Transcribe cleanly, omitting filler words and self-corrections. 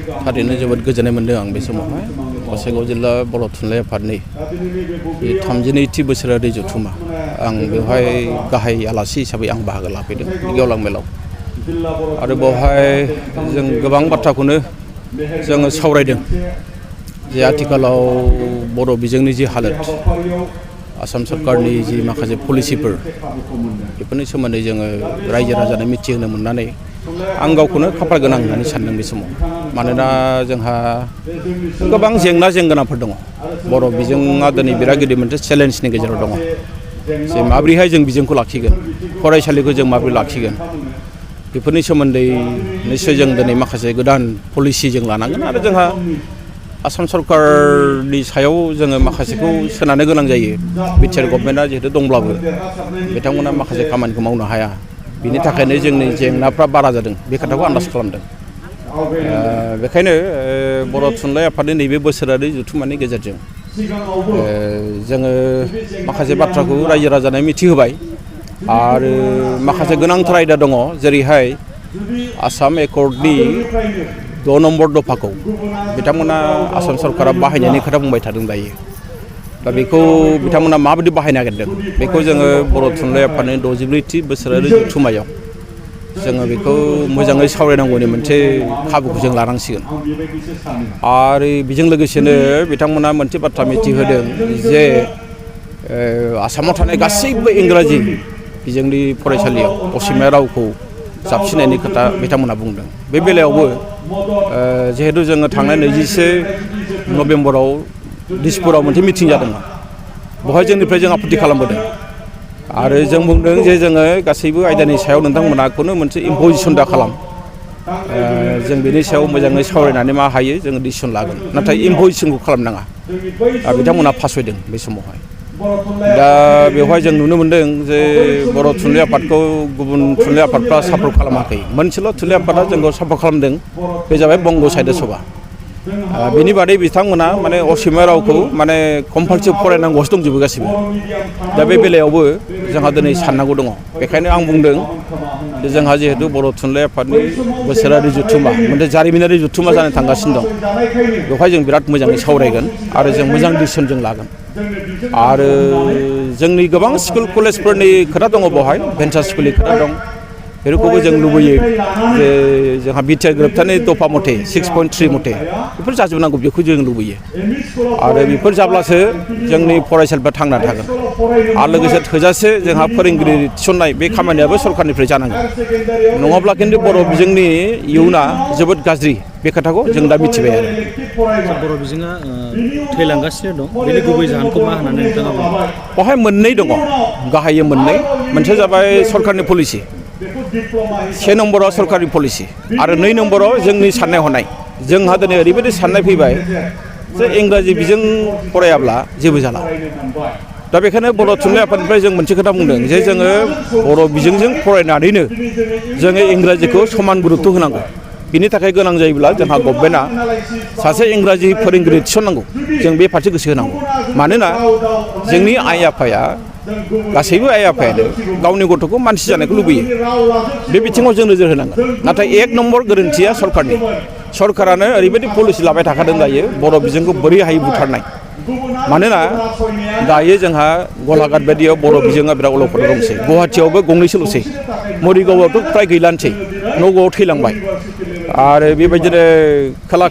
थारैनो जोबोद गोजोननाय मोनदों आं बे समावहाय गसाइगाव जिल्ला बर' थुनलाइ आफादनि 32थि बोसोरारि जथुम्मा आं बेवहाय गाहाय आलासि हिसाबै आं बाहागो लाफैदों गेवलां मेलाव आरो बेवहाय जों गोबां बाथ्राखौनो जोङो सावरायदों जे आथिखालाव बर' बिजोंनि जि हालोद आसाम सरकारनि जि माखासे पलिसिफोर बेफोरनि सोमोन्दै जोङो रायजो राजानो मिथिहोनो मोननानै आं गावखौनो खाफाल गोनां होननानै सानदों बे समाव मानोना जोंहा गोबां जेंना जेंगोनाफोर दङ बर' बिजोङा दिनै बिराद गिदिर मोनसे चेलेन्जनि गेजेराव दङ जे माब्रैहाय जों बिजोंखौ लाखिगोन फरायसालिखौ जों माब्रै लाखिगोन बेफोरनि सोमोन्दै निश्चय जों दिनै माखासे गोदान पलिसि जों लानांगोन आरो जोंहा आसाम सरकारनि सायाव जोङो माखासेखौ सोनारनो गोनां जायो बिटिआर गभर्नमेन्टआ जिहेतु दंब्लाबो बिथांमोना माखासे खामानिखौ मावनो हाया बिनि थाखायनो जोंनि जेंनाफ्रा बारा जादों बे खोथाखौ आन्दाज खालामदों बेखायनो बर' थुनलाइ आफादनि नैबे बोसोरारि जथुम्मानि गेजेरजों जोङो माखासे बाथ्राखौ रायजो राजानो मिथिहोबाय आरो माखासे गोनांथार आयदा दङ जेरैहाय आसाम एकर्डनि 6 नम्बर दफाखौ बिथांमोना आसाम सरकारा बाहायनायनि खोथा बुंबाय थादों दायो दा बेखौ बिथांमोना माबायदि बाहायनो नागिरदों बेखौ जोङो बर' थुनलाइ आफादनि 64थि बोसोरारि जथुम्मायाव जोङो बेखौ मोजाङै सावरायनांगौनि मोनसे खाबुखौ जों लानांसिगोन आरो बेजों लोगोसेनो बिथांमोना मोनसे बाथ्रा मिथिहोदों जे आसामाव थानाय गासैबो इंराजि बिजोंनि फरायसालियाव असमिया रावखौ जाबसिननायनि खोथा बिथांमोना बुंदों बे बेलायावबो जिहेतु जोङो थांनाय 21 नभेम्बराव दिसपुराव मोनसे मिटिं जादोंमोन बेवहाय जोंनिफ्राय जों आपत्ति खालामबोदों आरो जों बुंदों जे जोङो गासैबो आयदानि सायाव नोंथांमोनाखौनो मोनसे इम्पजिसन दा खालाम जों बेनि सायाव मोजाङै सावरायनानै मा हायो जोङो डिसिसन लागोन नाथाय इम्पजिसनखौ खालामनाङा बिथांमोना फासयदों बे समावहाय दा बेवहाय जों नुनो मोनदों जे बर' थुनलाइ आफादखौ गुबुन थुनलाइ आफादफ्रा सापर्ट खालामाखै मोनसेल' थुनलाइ आफादा जोंखौ सापर्ट खालामदों बे जाबाय बंग साहित्य सभा बिनि बादै बिथांमोना माने असमिया रावखौ माने कम्पालसरि फरायनांगौसो दंजोबो गासिबो दा बे बेलायावबो जोंहा दिनै साननांगौ दङ बेखायनो आं बुंदों जे जोंहा जिहेतु बर' थुनलाइ आफादनि बोसोरारि जथुम्मा मोनसे जारिमिनारि जथुम्मा जानो थांगासिनो दं बेवहाय जों बिराद मोजाङै सावरायगोन आरो जों मोजां डिसिसन जों लागोन आरो जोंनि गोबां स्कुल कलेजफोरनि खोथा दङ बेवहाय भेन्सार स्कुलनि खोथा दं बेफोरखौबो जों लुबैयो जे जोंहा बिटिआर गोरोबथानि दफा मथे 6.3 मथे बेफोर जाजोबनांगौ बेखौ जों लुबैयो आरो बेफोर जाब्लासो जोंनि फरायसालिफ्रा थांनानै थागोन आरो लोगोसे थोजासे जोंहा फोरोंगिरि थिसननाय बे खामानियाबो सरकारनिफ्राय जानांगोन नङाब्ला खिन्थु बर' बिजोंनि इयुना जोबोद गाज्रि बे खोथाखौ जों दा मिथिबाय आरो बर' बिजोङा थैलांगासिनो दं बेनि गुबै जाहोनखौ मा होननानै नोंथाङा बुङो बेवहाय मोननै दङ गाहायै मोननै मोनसे जाबाय सरकारनि पलिसि 1 नम्बराव सरकारनि पलिसि आरो 2 नम्बराव जोंनि साननाय हनाय जोंहा दिनै ओरैबायदि साननाय फैबाय जे इंराजि बिजों फरायाब्ला जेबो जाला दा बेखायनो बर' थुनलाइ आफादनिफ्राय जों मोनसे खोथा बुंदों जे जोङो बर' बिजोंजों फरायनानैनो जोङो इंराजिखौ समान गुरुत्व होनांगौ बिनि थाखाय गोनां जायोब्ला जोंहा गभर्नमेन्टआ सासे इंराजि फोरोंगिरि थिसननांगौ जों बे फारसे गोसो होनांगौ मानोना जोंनि आइ आफाया गासैबो आइ आफायानो गावनि गथ'खौ मानसि जानायखौ लुबैयो बे बिथिङाव जों नोजोर होनांगोन नाथाय 1 नम्बर गोरोन्थिया सरकारनि सरकारानो ओरैबायदि पलिसि लाबाय थाखादों दायो बर' बिजोंखौ बोरै हायै बुथारनाय मानोना दायो जोंहा गलाघाट बायदियाव बर' बिजोङा बिराद अलखदाव दंसै गुवाहाटियावबो गंनैसोल'सै मरिगावआवथ' फ्राय गैलानोसै नगावआव थैलांबाय आरो बेबायदिनो खोला